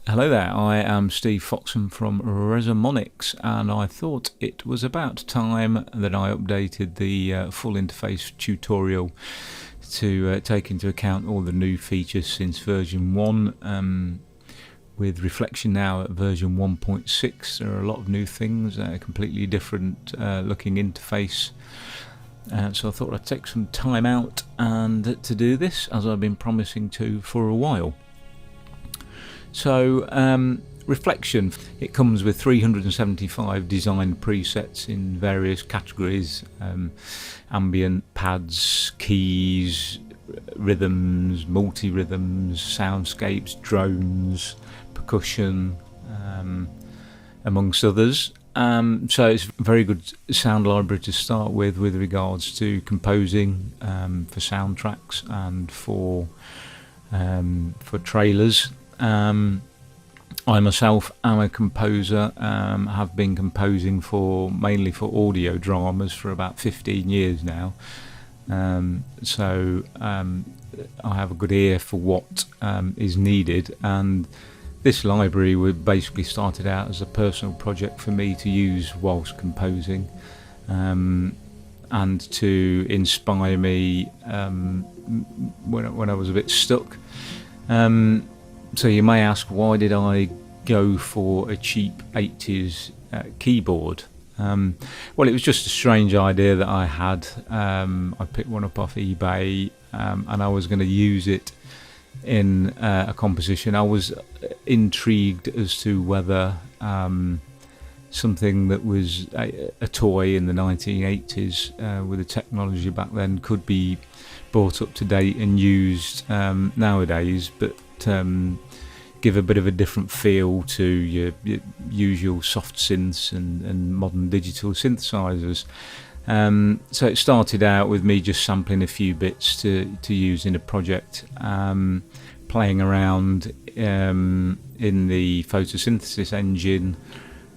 Hello there, I am Steve Foxham from Resomonics, and I thought it was about time that I updated the full interface tutorial to take into account all the new features since version 1. With Reflection now at version 1.6, there are a lot of new things, a completely different looking interface. So I thought I'd take some time out and to do this, as I've been promising to for a while. So Reflection, it comes with 375 designed presets in various categories: ambient, pads, keys, rhythms, multi-rhythms, soundscapes, drones, percussion, amongst others. So it's a very good sound library to start with regards to composing for soundtracks and for trailers. I myself am a composer, have been composing mainly for audio dramas for about 15 years now. So I have a good ear for what is needed, and this library basically started out as a personal project for me to use whilst composing, and to inspire me when I was a bit stuck. So you may ask, why did I go for a cheap 80s keyboard? Well, it was just a strange idea that I had. I picked one up off eBay, and I was going to use it in a composition. I was intrigued as to whether something that was a toy in the 1980s with the technology back then could be brought up to date and used nowadays, but give a bit of a different feel to your usual soft synths and modern digital synthesizers. So it started out with me just sampling a few bits to use in a project, playing around in the photosynthesis engine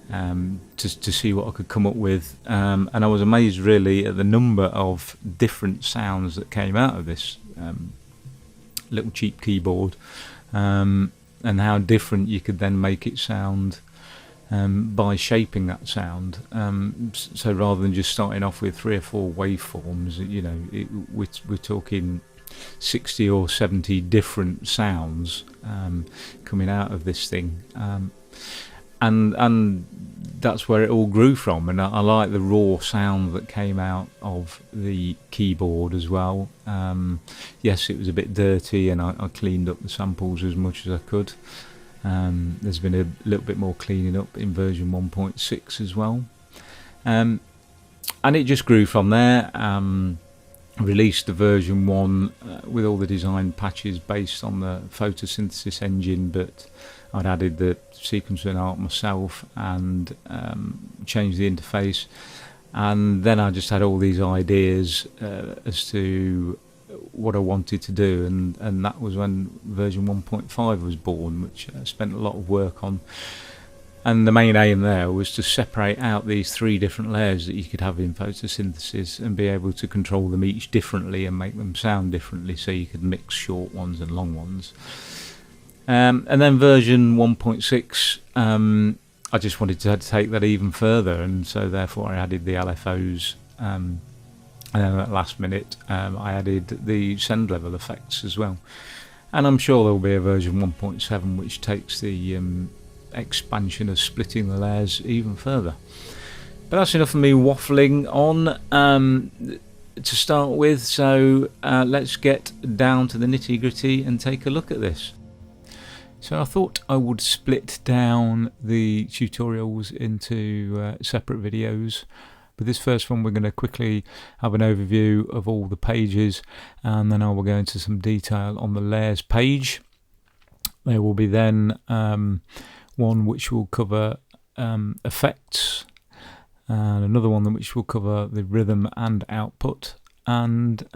to see what I could come up with, and I was amazed really at the number of different sounds that came out of this little cheap keyboard, and how different you could then make it sound by shaping that sound. So rather than just starting off with 3 or 4 waveforms, we're talking 60 or 70 different sounds coming out of this thing, and that's where it all grew from. And I like the raw sound that came out of the keyboard as well. Yes, it was a bit dirty, and I cleaned up the samples as much as I could. There's been a little bit more cleaning up in version 1.6 as well, and it just grew from there. Released the version 1 with all the design patches based on the photosynthesis engine, but I'd added the sequencer and art myself and changed the interface, and then I just had all these ideas as to what I wanted to do, and that was when version 1.5 was born, which I spent a lot of work on. And the main aim there was to separate out these 3 different layers that you could have in photosynthesis and be able to control them each differently and make them sound differently, so you could mix short ones and long ones. And then version 1.6, I just wanted to take that even further, and so therefore I added the LFOs, and then at last minute I added the send level effects as well. And I'm sure there will be a version 1.7 which takes the expansion of splitting the layers even further. But that's enough of me waffling on to start with, so let's get down to the nitty gritty and take a look at this. So I thought I would split down the tutorials into separate videos. With this first one, we're going to quickly have an overview of all the pages, and then I will go into some detail on the layers page. There will be then one which will cover effects, and another one which will cover the rhythm and output, and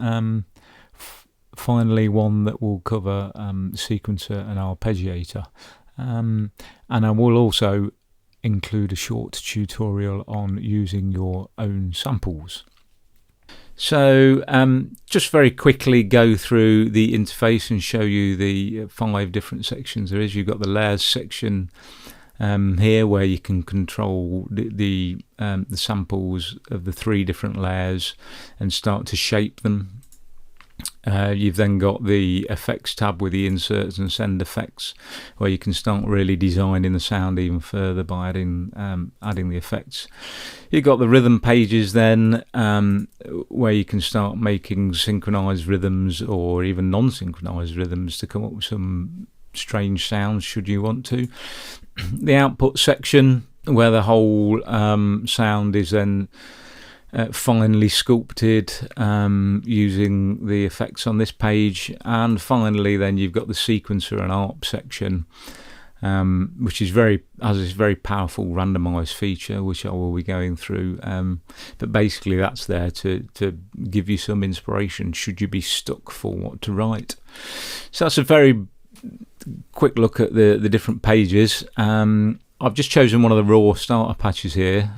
finally one that will cover sequencer and arpeggiator, and I will also include a short tutorial on using your own samples. So just very quickly go through the interface and show you the 5 different sections there is. You've got the layers section here, where you can control the samples of the 3 different layers and start to shape them. You've then got the effects tab with the inserts and send effects, where you can start really designing the sound even further by adding the effects. You've got the rhythm pages then, where you can start making synchronized rhythms or even non-synchronized rhythms to come up with some strange sounds should you want to. The output section, where the whole sound is then finely sculpted using the effects on this page. And finally then you've got the sequencer and ARP section, which is has this very powerful randomized feature, which I will be going through, but basically that's there to give you some inspiration should you be stuck for what to write. So that's a very quick look at the different pages. I've just chosen one of the raw starter patches here.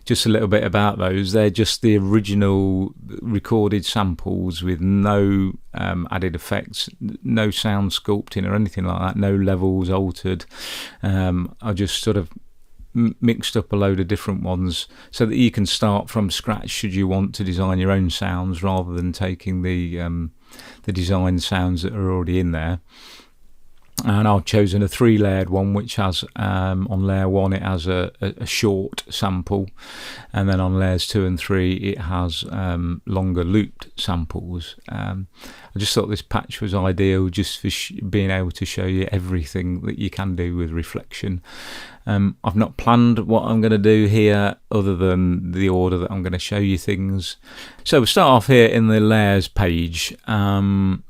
Just a little bit about those. They're just the original recorded samples with no added effects, no sound sculpting or anything like that, no levels altered. I just sort of mixed up a load of different ones so that you can start from scratch should you want to design your own sounds, rather than taking the design sounds that are already in there. And I've chosen a 3-layered one, which has on layer 1 it has a short sample, and then on layers 2 and 3 it has longer looped samples. I just thought this patch was ideal just for being able to show you everything that you can do with reflection. I've not planned what I'm going to do here other than the order that I'm going to show you things. So we'll start off here in the layers page, and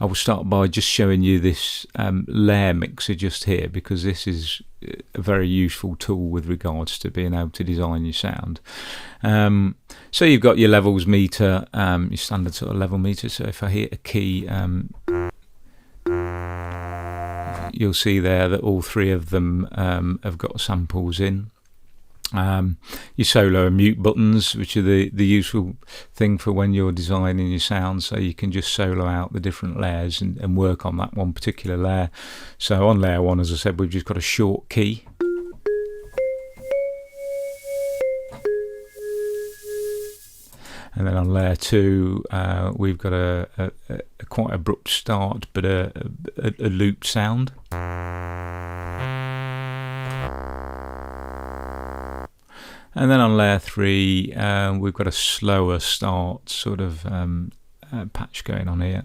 I will start by just showing you this layer mixer just here, because this is a very useful tool with regards to being able to design your sound. So you've got your levels meter, your standard sort of level meter. So if I hit a key, you'll see there that all 3 of them have got samples in. Your solo and mute buttons, which are the useful thing for when you're designing your sound, so you can just solo out the different layers and work on that one particular layer. So on layer 1, as I said, we've just got a short key. And then on layer 2 we've got a quite abrupt start, but a looped sound. And then on layer 3 we've got a slower start sort of patch going on here.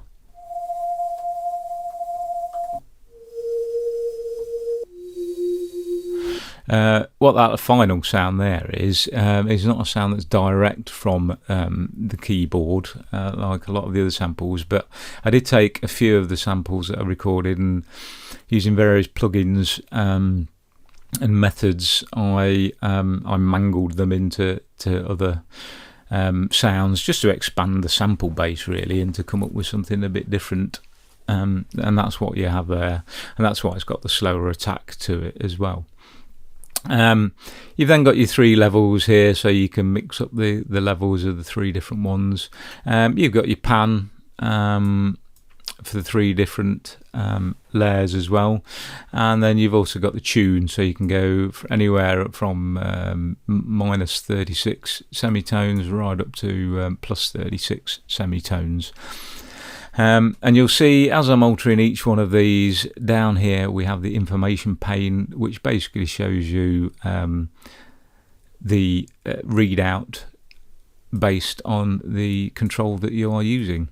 What that final sound there is not a sound that's direct from the keyboard like a lot of the other samples, but I did take a few of the samples that I recorded, and using various plugins and methods, I mangled them into other sounds just to expand the sample base really, and to come up with something a bit different. And that's what you have there, and that's why it's got the slower attack to it as well. You've then got your 3 levels here, so you can mix up the levels of the 3 different ones. You've got your pan for the 3 different layers as well, and then you've also got the tune, so you can go anywhere from minus 36 semitones right up to plus 36 semitones. And you'll see as I'm altering each one of these, down here we have the information pane, which basically shows you the readout based on the control that you are using.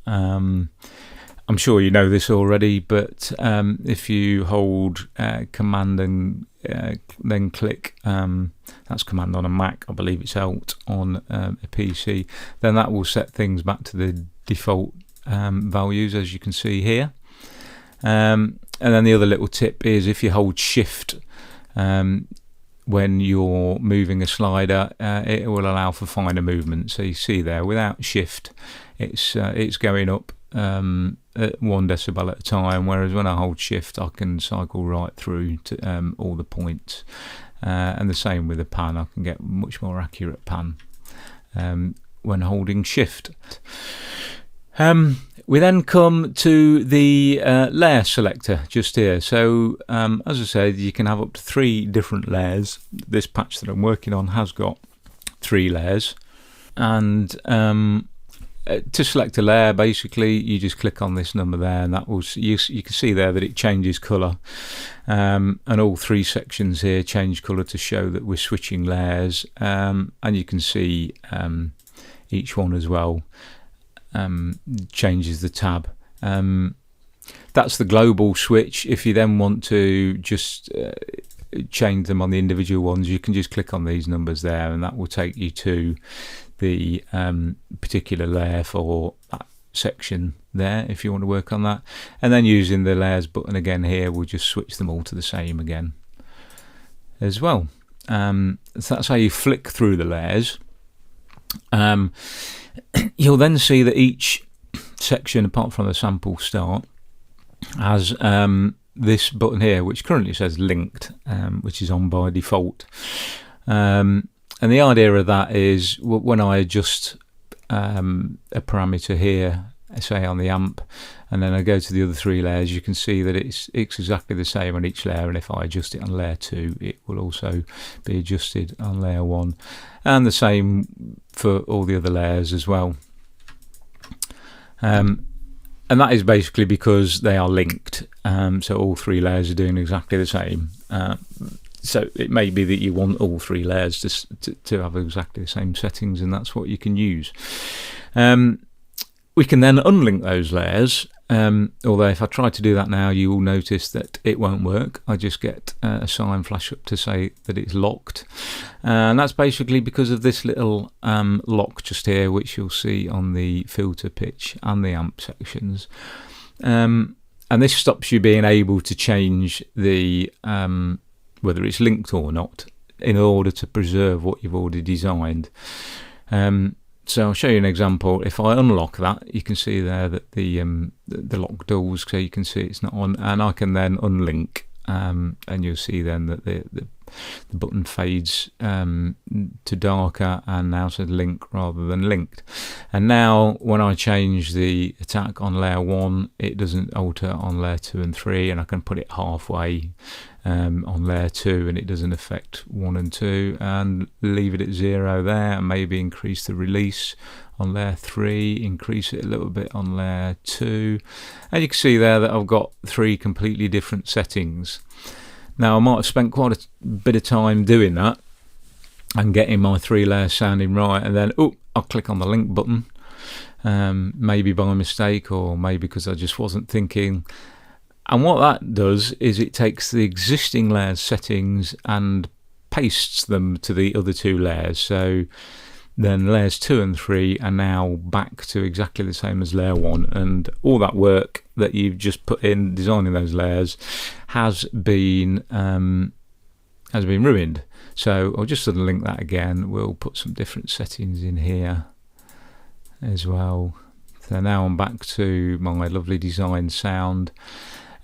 I'm sure you know this already, but if you hold command and then click, that's command on a Mac, I believe it's Alt on a PC, then that will set things back to the default values, as you can see here. And then the other little tip is, if you hold shift when you're moving a slider, it will allow for finer movement. So you see there, without shift it's going up at 1 decibel at a time, whereas when I hold shift I can cycle right through to all the points. and the same with the pan. I can get much more accurate pan when holding shift. We then come to the layer selector just here. So as I said, you can have up to 3 different layers. This patch that I'm working on has got 3 layers, and to select a layer, basically you just click on this number there, and that will you can see there that it changes colour, and all 3 sections here change colour to show that we're switching layers, and you can see each one as well changes the tab. That's the global switch. If you then want to just change them on the individual ones, you can just click on these numbers there, and that will take you to the particular layer for that section there if you want to work on that. And then using the layers button again here, we'll just switch them all to the same again as well. So that's how you flick through the layers. You'll then see that each section, apart from the sample start, has this button here, which currently says linked, which is on by default. And the idea of that is when I adjust a parameter here, say on the amp, and then I go to the other 3 layers, you can see that it's exactly the same on each layer, and if I adjust it on layer 2, it will also be adjusted on layer 1, and the same for all the other layers as well. And that is basically because they are linked, so all 3 layers are doing exactly the same. So it may be that you want all 3 layers to have exactly the same settings, and that's what you can use. We can then unlink those layers, although if I try to do that now, you will notice that it won't work. I just get a sign flash up to say that it's locked, and that's basically because of this little lock just here, which you'll see on the filter pitch and the amp sections. And this stops you being able to change the whether it's linked or not, in order to preserve what you've already designed. So I'll show you an example. If I unlock that, you can see there that the lock dulls, so you can see it's not on, and I can then unlink, and you'll see then that the button fades to darker and now says link rather than linked. And now when I change the attack on layer 1, it doesn't alter on layer 2 and 3, and I can put it halfway on layer 2, and it doesn't affect 1 and 2, and leave it at 0 there, and maybe increase the release on layer 3, increase it a little bit on layer 2, and you can see there that I've got 3 completely different settings. Now I might have spent quite a bit of time doing that and getting my 3 layers sounding right, and then I'll click on the link button, maybe by mistake, or maybe because I just wasn't thinking. And what that does is it takes the existing layers settings and pastes them to the other 2 layers. So then layers 2 and 3 are now back to exactly the same as layer 1, and all that work that you've just put in designing those layers has been ruined. So I'll just unlink that again. We'll put some different settings in here as well. So now I'm back to my lovely design sound,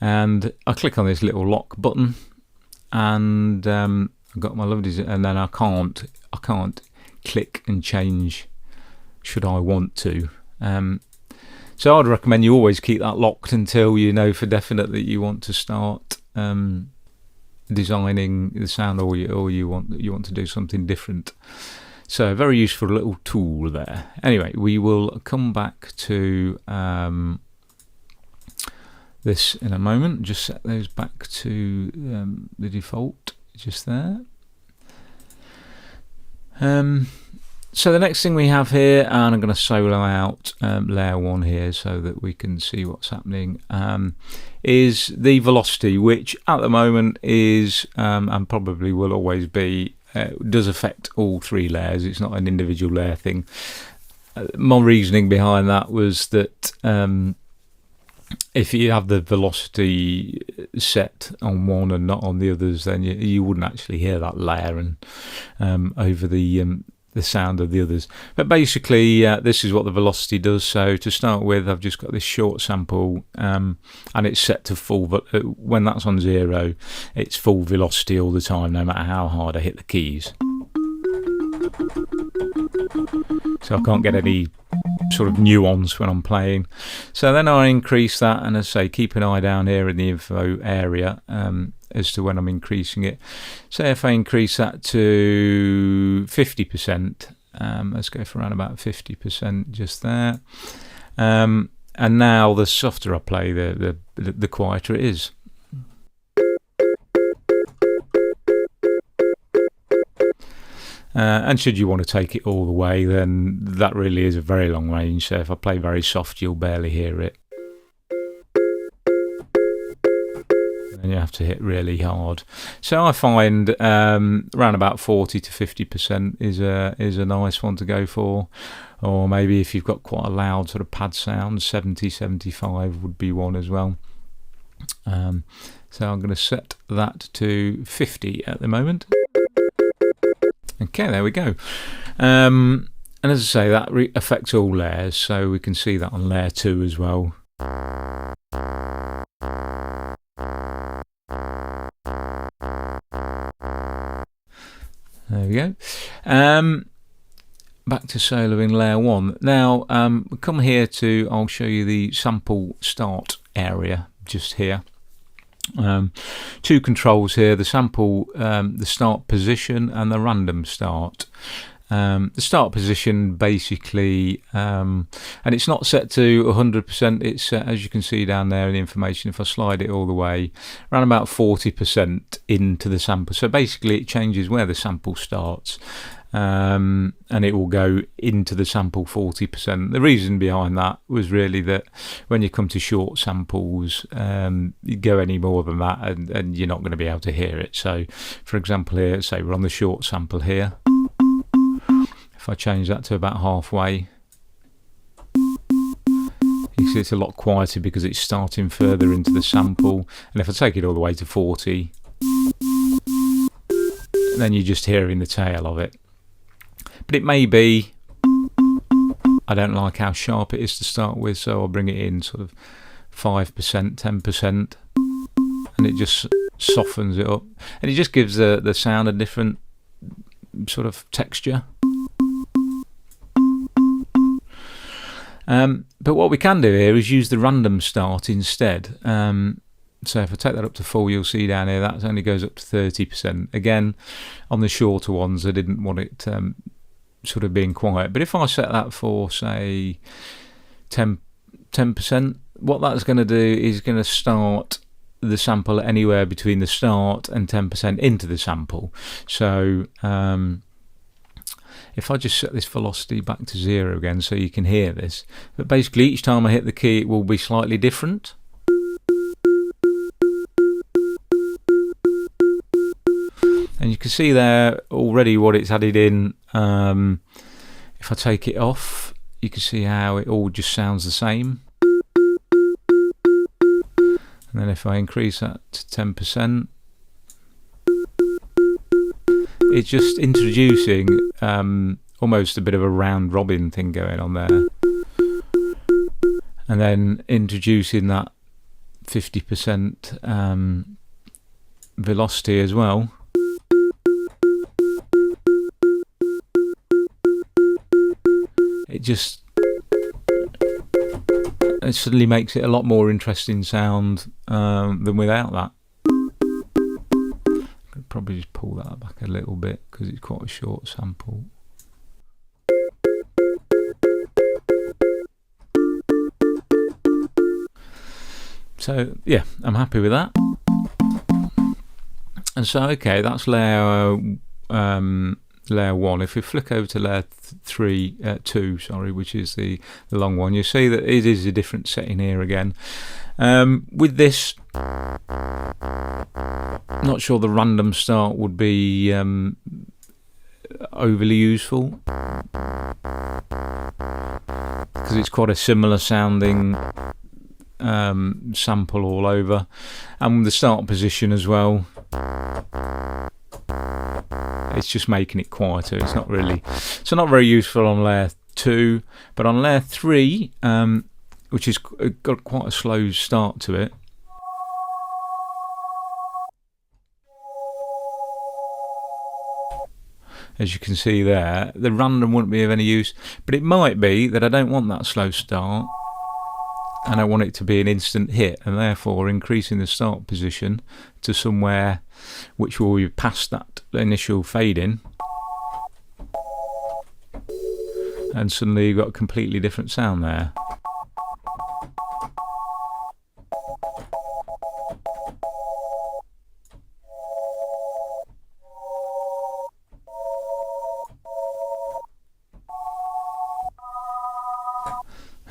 and I click on this little lock button, and I've got my lovely, and then I can't click and change should I want to. So I'd recommend you always keep that locked until you know for definite that you want to start designing the sound, or you want to do something different. So a very useful little tool there. Anyway, we will come back to this in a moment. Just set those back to the default just there. So the next thing we have here, and I'm going to solo out layer 1 here so that we can see what's happening, is the velocity, which at the moment is and probably will always be, does affect all 3 layers. It's not an individual layer thing. My reasoning behind that was that if you have the velocity set on one and not on the others, then you wouldn't actually hear that layer, and over the the sound of the others. But basically this is what the velocity does. So to start with, I've just got this short sample and it's set to full, but when that's on 0 it's full velocity all the time, no matter how hard I hit the keys. So I can't get any sort of nuance when I'm playing. So then I increase that, and as I say, keep an eye down here in the info area as to when I'm increasing it. So if I increase that to 50%, let's go for around about 50% just there. And now the softer I play, the quieter it is. And should you want to take it all the way, then that really is a very long range. So if I play very soft, you'll barely hear it. And you have to hit really hard. So I find around about 40 to 50% is a nice one to go for. Or maybe if you've got quite a loud sort of pad sound, 70, 75 would be one as well. So I'm going to set that to 50 at the moment. Okay, there we go. And as I say, that affects all layers, so we can see that on layer 2 as well. There we go. Back to soloing layer 1. Now, come here to, I'll show you the sample start area just here. Two controls here, the sample, the start position and the random start. The start position basically, and it's not set to 100%, it's set, as you can see down there in the information, if I slide it all the way, around about 40% into the sample. So basically it changes where the sample starts. And it will go into the sample 40%. The reason behind that was really that when you come to short samples, you go any more than that and you're not going to be able to hear it. So for example here, say we're on the short sample here. If I change that to about halfway, you see it's a lot quieter because it's starting further into the sample. And if I take it all the way to 40, then you're just hearing the tail of it. But it may be, I don't like how sharp it is to start with, so I'll bring it in sort of 5%, 10%, and it just softens it up. And it just gives the sound a different sort of texture. But what we can do here is use the random start instead. So if I take that up to full, you'll see down here that only goes up to 30%. Again, on the shorter ones, I didn't want it sort of being quiet. But if I set that for, say, 10%, what that's going to do is going to start the sample anywhere between the start and 10% into the sample. So if I just set this velocity back to 0 again so you can hear this, but basically each time I hit the key it will be slightly different. And you can see there already what it's added in. If I take it off, you can see how it all just sounds the same. And then if I increase that to 10%, it's just introducing almost a bit of a round robin thing going on there. And then introducing that 50% velocity as well. It suddenly makes it a lot more interesting sound than without that. Could probably just pull that back a little bit because it's quite a short sample. So yeah, I'm happy with that. And so okay, that's layer 1. If we flick over to layer 2, sorry, which is the long one, you see that it is a different setting here again. With this, not sure the random start would be overly useful because it's quite a similar sounding sample all over, and the start position as well. It's just making it quieter. It's not really, so not very useful on layer 2, but on layer 3, which has got quite a slow start to it, as you can see there, the random wouldn't be of any use, but it might be that I don't want that slow start and I want it to be an instant hit, and therefore increasing the start position to somewhere which will be past that initial fade in, and suddenly you've got a completely different sound there.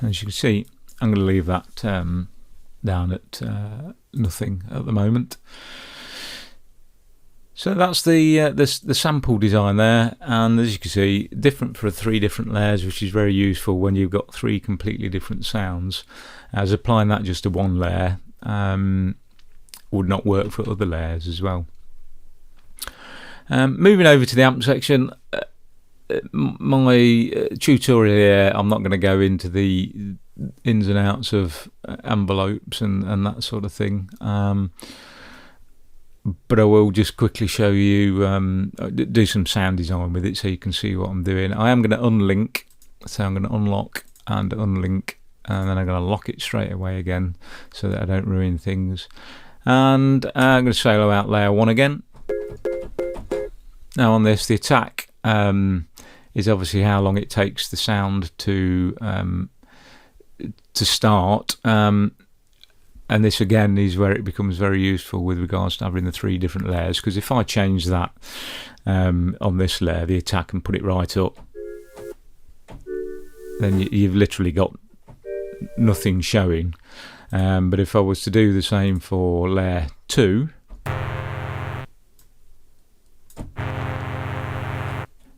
As you can see, I'm going to leave that down at nothing at the moment. So that's the sample design there, and as you can see, different for 3 different layers, which is very useful when you've got 3 completely different sounds, as applying that just to one layer would not work for other layers as well. Moving over to the amp section, my tutorial here, I'm not going to go into the ins and outs of envelopes and that sort of thing, but I will just quickly show you, do some sound design with it so you can see what I'm doing. I am going to unlink, so I'm going to unlock and unlink, and then I'm going to lock it straight away again so that I don't ruin things, and I'm going to solo out layer 1 again. Now on this, the attack is obviously how long it takes the sound to start, and this again is where it becomes very useful with regards to having the 3 different layers, because if I change that on this layer, the attack, and put it right up, then you've literally got nothing showing. But if I was to do the same for layer 2,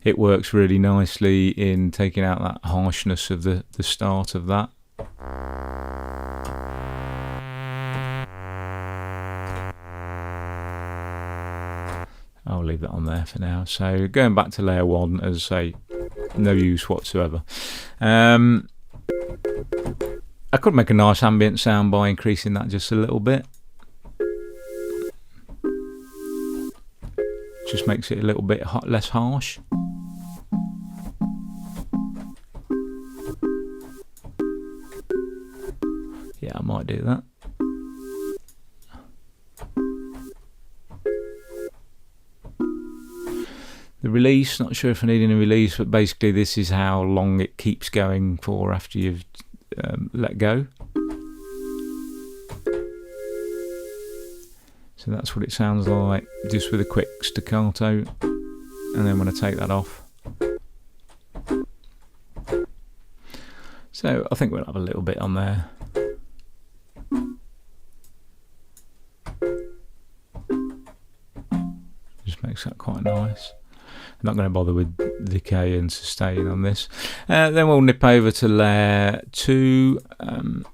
it works really nicely in taking out that harshness of the start of that. I'll leave that on there for now. So going back to layer 1, as I say, no use whatsoever. I could make a nice ambient sound by increasing that just a little bit. Just makes it a little bit less harsh. Yeah, I might do that. The release, not sure if I need any release, but basically this is how long it keeps going for after you've let go. So that's what it sounds like, just with a quick staccato, and then when I take that off. So I think we'll have a little bit on there. Just makes that quite nice. I'm not going to bother with decay and sustain on this. Then we'll nip over to layer 2. And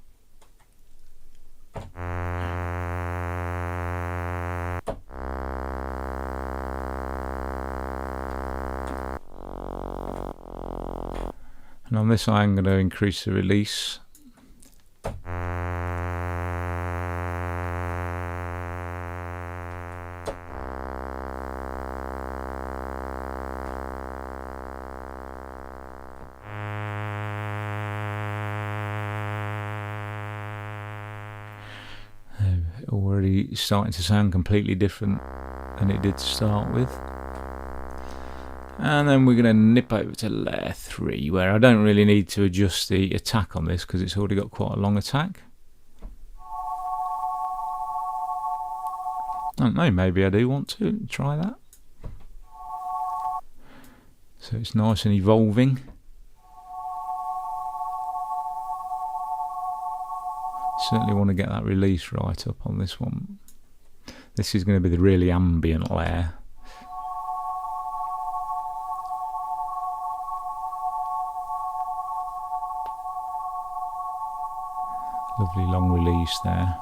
on this I'm going to increase the release. Already starting to sound completely different than it did to start with. And then we're going to nip over to layer 3, where I don't really need to adjust the attack on this because it's already got quite a long attack. I don't know, maybe I do want to try that. So it's nice and evolving. Certainly want to get that release right up on this one. This is going to be the really ambient layer. Lovely long release there.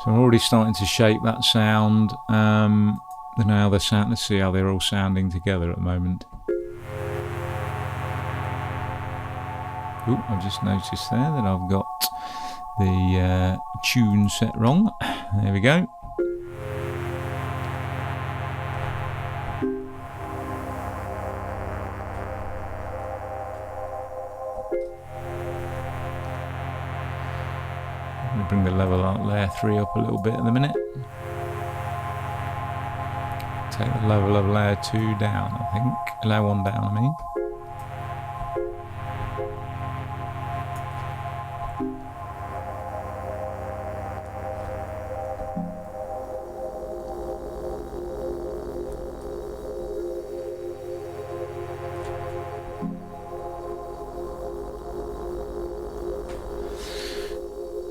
So I'm already starting to shape that sound. Now they're sound. Let's see how they're all sounding together at the moment. Ooh, I've just noticed there that I've got the tune set wrong. There we go. I'm going to bring the level out layer 3 up a little bit in a minute. Take the level of layer 2 down, I think. Layer 1 down, I mean.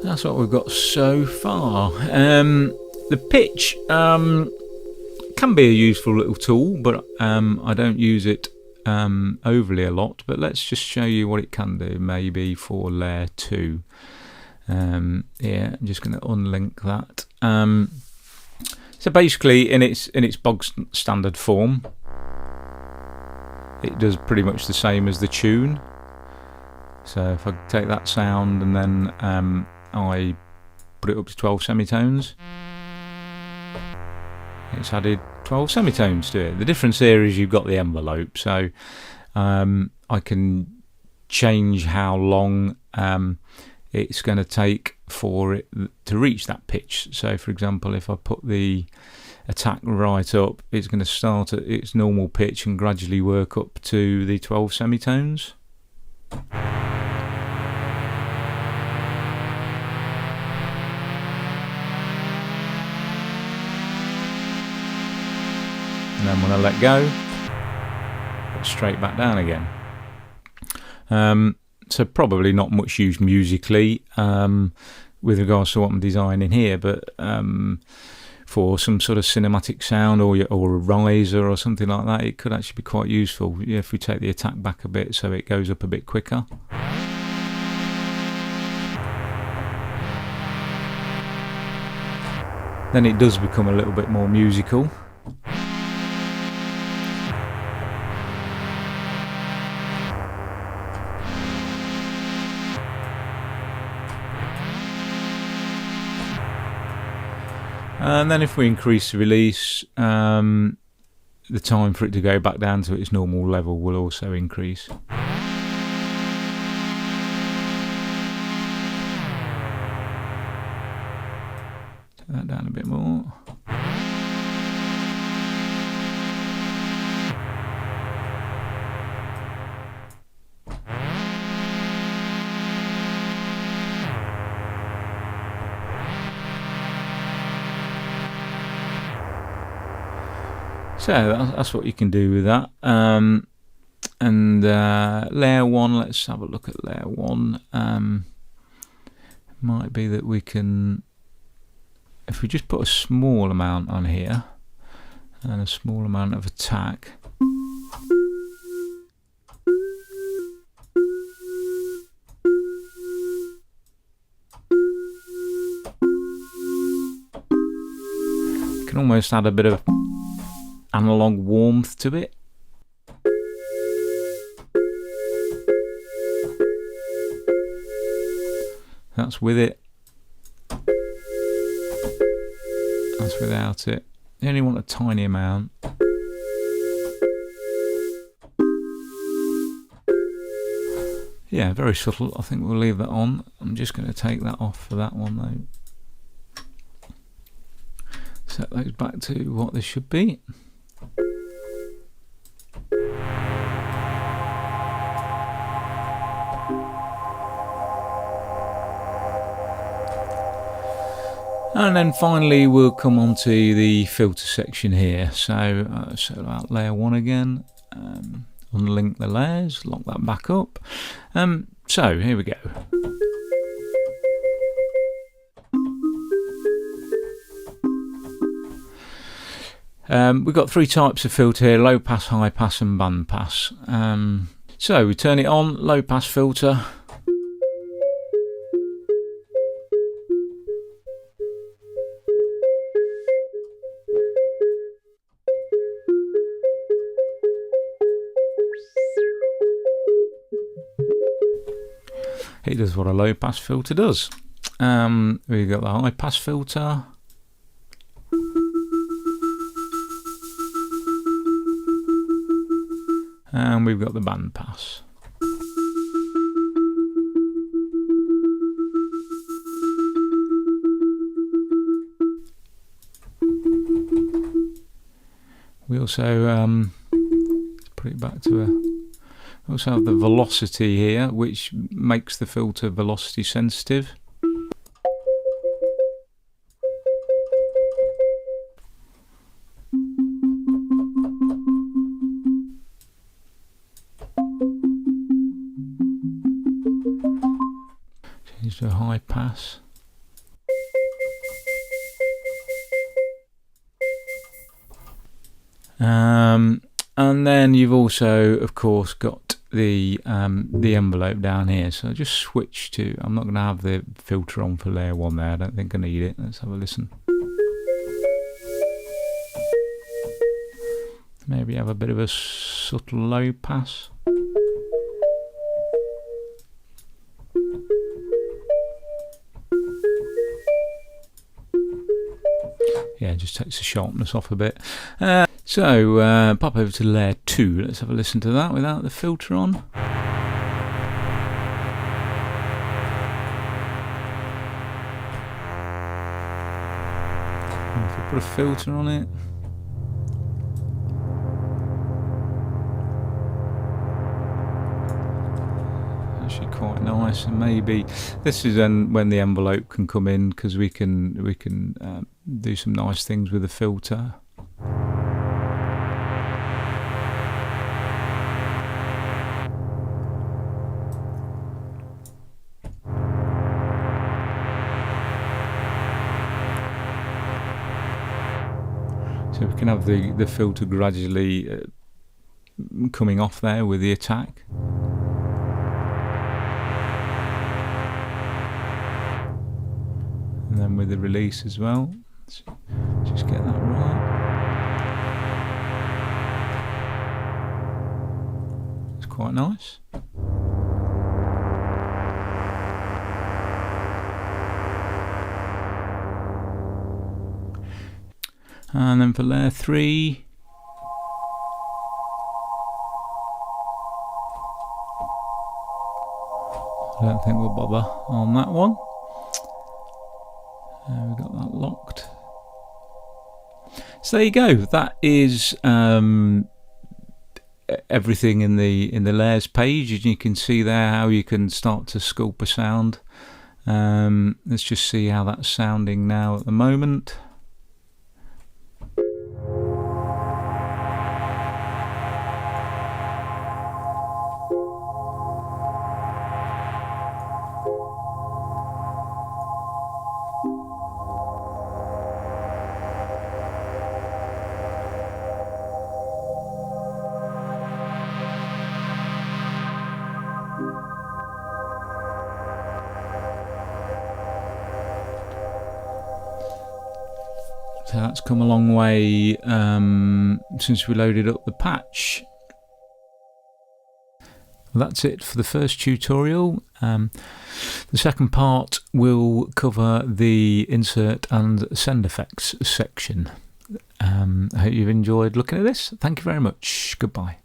That's what we've got so far. The pitch can be a useful little tool, but I don't use it overly a lot. But let's just show you what it can do, maybe for layer 2. Yeah, I'm just going to unlink that. So basically, in its bog standard form, it does pretty much the same as the tune. So if I take that sound and then I put it up to 12 semitones, it's added 12 semitones to it. The difference here is you've got the envelope, so I can change how long it's going to take for it to reach that pitch. So for example, if I put the attack right up, it's going to start at its normal pitch and gradually work up to the 12 semitones. And then when I let go, it's straight back down again. So probably not much used musically with regards to what I'm designing here, but for some sort of cinematic sound or a riser or something like that, it could actually be quite useful. Yeah, if we take the attack back a bit so it goes up a bit quicker. Then it does become a little bit more musical. And then if we increase the release, the time for it to go back down to its normal level will also increase. Turn that down a bit more. So that's what you can do with that. And layer 1, let's have a look at layer 1. Might be that we can, if we just put a small amount on here and a small amount of attack. Can almost add a bit of analog warmth to it. That's with it. That's without it. You only want a tiny amount. Yeah, very subtle. I think we'll leave that on. I'm just going to take that off for that one though. Set those back to what this should be. And then finally we'll come on to the filter section here. So set out layer 1 again, unlink the layers, lock that back up. So here we go. We've got 3 types of filter here: low pass, high pass and band pass. So we turn it on, low pass filter. it does what a low pass filter does. We've got the high pass filter. And we've got the band pass. We also put it back to we also have the velocity here, which makes the filter velocity sensitive. Change to a high pass. And then you've also, of course, got the envelope down here. So I just switch to. I'm not going to have the filter on for layer 1 there. I don't think I need it. Let's have a listen. Maybe have a bit of a subtle low pass. Yeah, it just takes the sharpness off a bit. So pop over to layer 2. Let's have a listen to that without the filter on. And if I put a filter on it, actually quite nice. And maybe this is then when the envelope can come in, because we can do some nice things with the filter. So we can have the filter gradually coming off there with the attack. And then with the release as well. Let's just get that right. It's quite nice. And then for layer 3, I don't think we'll bother on that one. We've got that locked. So there you go. That is everything in the layers page, and you can see there how you can start to sculpt a sound. Let's just see how that's sounding now at the moment. So that's come a long way since we loaded up the patch. Well, that's it for the first tutorial. The second part will cover the insert and send effects section. I hope you've enjoyed looking at this. Thank you very much. Goodbye.